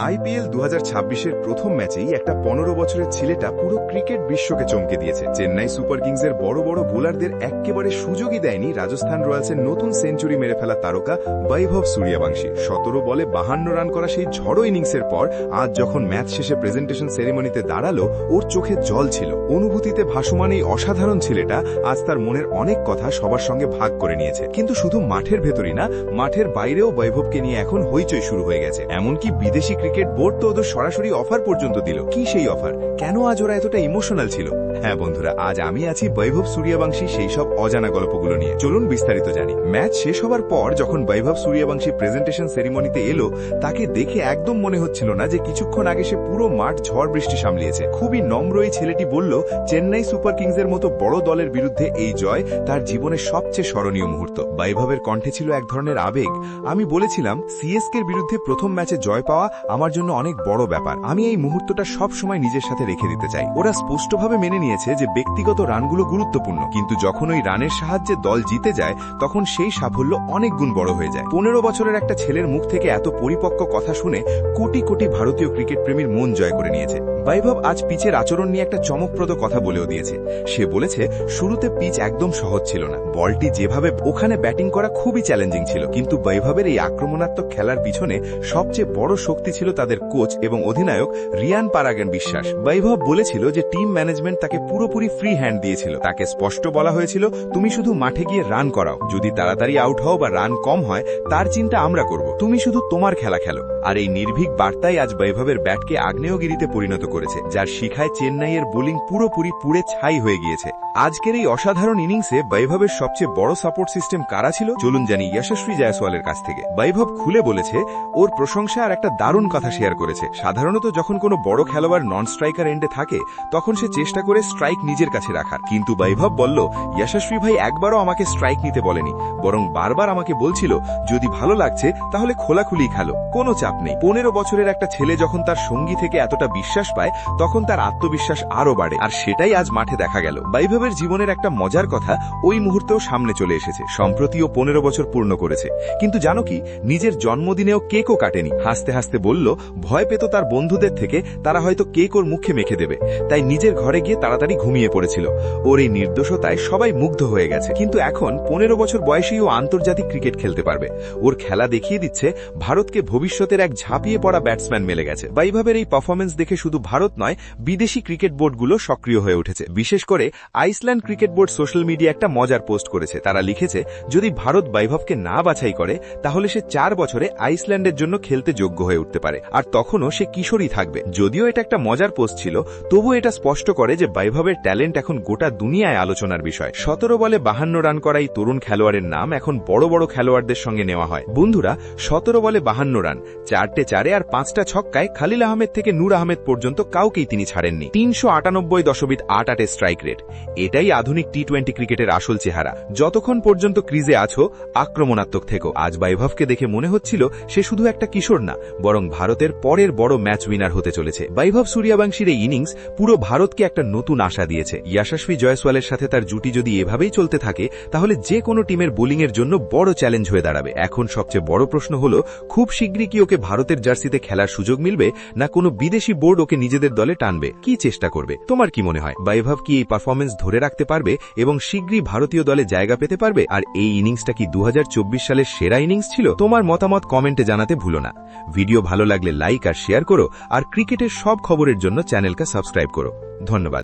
IPL 2026-এর প্রথম ম্যাচেই একটা 15 বছরের ছেলেটা পুরো ক্রিকেট বিশ্বকে চমকে দিয়েছে। চেন্নাই সুপার কিংসের বড় বড় বোলারদের একেবারে সুযোগই দেয়নি রাজস্থান রয়্যালসের নতুন সেঞ্চুরি মেরে ফেলা তারকা বৈভব সূর্যবংশী। 17 বলে 52 রান করা সেই ঝড়ো ইনিংসের পর আজ যখন ম্যাচ শেষে প্রেজেন্টেশন সেরিমনিতে দাঁড়ালো, ওর চোখে জল ছিল। অনুভূতিতে ভাসমান এই অসাধারণ ছেলেটা আজ তার মনের অনেক কথা সবার সঙ্গে ভাগ করে নিয়েছে। কিন্তু শুধু মাঠের ভেতরই না, মাঠের বাইরেও বৈভবকে নিয়ে এখন হইচই শুরু হয়ে গেছে। এমনকি বিদেশি ক্রিকেট বোর্ড তো ওদের সরাসরি অফার পর্যন্ত দিল। কি সেই অফার? কেন আজ ওরা এতটা ইমোশনাল ছিল? হ্যাঁ বন্ধুরা, আজ আমি আছি বৈভব সূর্যবংশী সেই সব অজানা গল্পগুলো নিয়ে। চলুন বিস্তারিত জানি। ম্যাচ শেষ হবার পর যখন বৈভব সূর্যবংশী প্রেজেন্টেশন সেরিমনিতে এলো, তাকে দেখে একদম মনে হচ্ছিল না যে কিছুক্ষণ আগে সে পুরো মাঠ ঝড় বৃষ্টি সামলিয়েছে। খুবই নম্র এই ছেলেটি বলল, চেন্নাই সুপার কিংসের মতো বড় দলের বিরুদ্ধে এই জয় তার জীবনের সবচেয়ে স্মরণীয় মুহূর্ত। বৈভবের কণ্ঠে ছিল এক ধরনের আবেগ। আমি বলেছিলাম, সিএসকের বিরুদ্ধে প্রথম ম্যাচে জয় পাওয়া আমার জন্য অনেক বড় ব্যাপার। আমি এই মুহূর্তটা সব সময় নিজের সাথে রেখে দিতে চাই। ওরা স্পষ্টভাবে মেনে নিয়েছে যে ব্যক্তিগত রানগুলো গুরুত্বপূর্ণ, কিন্তু যখন ওই রানের সাহায্যে দল জিতে যায় তখন সেই সাফল্য অনেক গুণ বড় হয়ে যায়। 15 বছরের একটা ছেলের মুখ থেকে এত পরিপক্ক কথা শুনে কোটি কোটি ভারতীয় ক্রিকেট প্রেমীর মন জয় করে নিয়েছে। বৈভব আজ পিচের আচরণ নিয়ে একটা চমকপ্রদ কথা বলেও দিয়েছে। সে বলেছে, শুরুতে পিচ একদম সহজ ছিল না, বলটি যেভাবে ওখানে ব্যাটিং করা খুবই চ্যালেঞ্জিং ছিল, কিন্তু বৈভবের এই আক্রমণাত্মক খেলার পিছনে সবচেয়ে বড় শক্তি ছিল তাদের কোচ এবং অধিনায়ক রিয়ান পারাগের বিশ্বাস। বৈভব বলেছিল যে টিম ম্যানেজমেন্ট তাকে পুরোপুরি ফ্রি হ্যান্ড দিয়েছিল। তাকে স্পষ্ট বলা হয়েছিল, তুমি শুধু মাঠে গিয়ে রান করাও, যদি তাড়াতাড়ি আউট হও বা রান কম হয় তার চিন্তা আমরা করব, তুমি শুধু তোমার খেলা খেলো। আর এই নির্ভীক বার্তাই আজ বৈভবের ব্যাটকে আগ্নেয়গিরিতে পরিণত করেছে, যার শিখায় চেন্নাইয়ের বোলিং পুরোপুরি পুড়ে ছাই হয়ে গিয়েছে। আজকের এই অসাধারণ ইনিংসে বৈভবের সবচেয়ে বড় সাপোর্ট সিস্টেম কারা ছিল? চলুন জানি যশস্বী জয়সওয়ালের কাছ থেকে। বৈভব খুলে বলেছে, ওর প্রশংসা আর একটা দারুণ কথা শেয়ার করেছে। সাধারণত যখন কোনো বড় খেলোয়াড় নন স্ট্রাইকার এন্ডে থাকে তখন সে চেষ্টা করে স্ট্রাইক নিজের কাছে রাখার, কিন্তু বৈভব বলল, যশস্বী ভাই একবারও আমাকে স্ট্রাইক নিতে বলেনি, বরং বারবার আমাকে বলছিল, যদি ভালো লাগছে তাহলে খোলাখুলি খেলো, কোনো চাপ নেই। 15 বছরের একটা ছেলে যখন তার সঙ্গী থেকে এতটা বিশ্বাস পায় তখন তার আত্মবিশ্বাস আরো বাড়ে, আর সেটাই আজ মাঠে দেখা গেল। বৈভবের জীবনের একটা মজার কথা ওই মুহূর্তেও সামনে চলে এসেছে। সম্প্রতিও 15 বছর পূর্ণ করেছে, কিন্তু জানো কি, নিজের জন্মদিনেও কেকও কাটেনি। হাসতে হাসতে বলল, ভয় পেত তার বন্ধুদের থেকে তারা হয়তো কেক ওর মুখে মেখে দেবে, তাই নিজের ঘরে গিয়ে তাড়াতাড়ি ঘুমিয়ে পড়েছিল। ওর এই নির্দোষতায় সবাই মুগ্ধ হয়ে গেছে। কিন্তু এখন 15 বছর বয়সেই ও আন্তর্জাতিক ক্রিকেট খেলতে পারবে। ওর খেলা দেখিয়ে দিচ্ছে ভারতকে ভবিষ্যতের এক ঝাঁপিয়ে পড়া ব্যাটসম্যান মেলে গেছে। বৈভবের এই পারফরমেন্স দেখে শুধু ভারত নয়, বিদেশি ক্রিকেট বোর্ডগুলো সক্রিয় হয়ে উঠেছে। বিশেষ করে Iceland cricket board social media একটা মজার পোস্ট করেছে। তারা লিখেছে, যদি ভারত বৈভবকে না বাছাই করে তাহলে সে 4 বছরে আইসল্যান্ডের জন্য খেলতে যোগ্য হয়ে উঠতে পারে, আর তখনও সে কিশোরই থাকবে। যদিও এটা একটা মজার পোস্ট ছিল, তবু এটা স্পষ্ট করে যে বৈভবের ট্যালেন্ট এখন গোটা দুনিয়ায় আলোচনার বিষয়। 17 বলে 52 রান করা এই তরুণ খেলোয়াড়ের নাম এখন বড় বড় খেলোয়াড়দের সঙ্গে নেওয়া হয়। বন্ধুরা, 17 বলে 52 রান, 4টে চারে আর 5টা ছক্কায় খালিল আহমেদ থেকে নূর আহমেদ পর্যন্ত কাউকেই তিনি ছাড়েননি। 398.88 স্ট্রাইক রেট, এটাই আধুনিক টি-20 ক্রিকেটের আসল চেহারা। যতক্ষণ পর্যন্ত ক্রিজে আছো, আক্রমণাত্মক থেকো। আজ বৈভবকে দেখে মনে হচ্ছিল সে শুধু একটা কিশোর না, বরং ভারতের পরের বড় ম্যাচ উইনার হতে চলেছে। বৈভব সূর্যবংশীর এই ইনিংস পুরো ভারতকে একটা নতুন আশা দিয়েছে। যশস্বী জয়সওয়ালের সাথে তার জুটি যদি এভাবেই চলতে থাকে তাহলে যে কোনো টিমের বোলিংয়ের জন্য বড় চ্যালেঞ্জ হয়ে দাঁড়াবে। এখন সবচেয়ে বড় প্রশ্ন হল, খুব শীঘ্রই কি ওকে ভারতের জার্সিতে খেলার সুযোগ মিলবে, না কোনো বিদেশি বোর্ড ওকে নিজেদের দলে টানবে? কি চেষ্টা করবে? তোমার কি মনে হয়, বৈভব কি এই পারফরমেন্স ধরে রাখতে পারবে এবং শীঘ্রই ভারতীয় দলে জায়গা পেতে পারবে? আর এই ইনিংসটা কি 2024 সালের সেরা ইনিংস ছিল? তোমার মতামত কমেন্টে জানাতে ভুলো না। ভিডিও ভালো লাগলে লাইক আর শেয়ার করো, আর ক্রিকেটের সব খবরের জন্য চ্যানেলকে সাবস্ক্রাইব করো। ধন্যবাদ।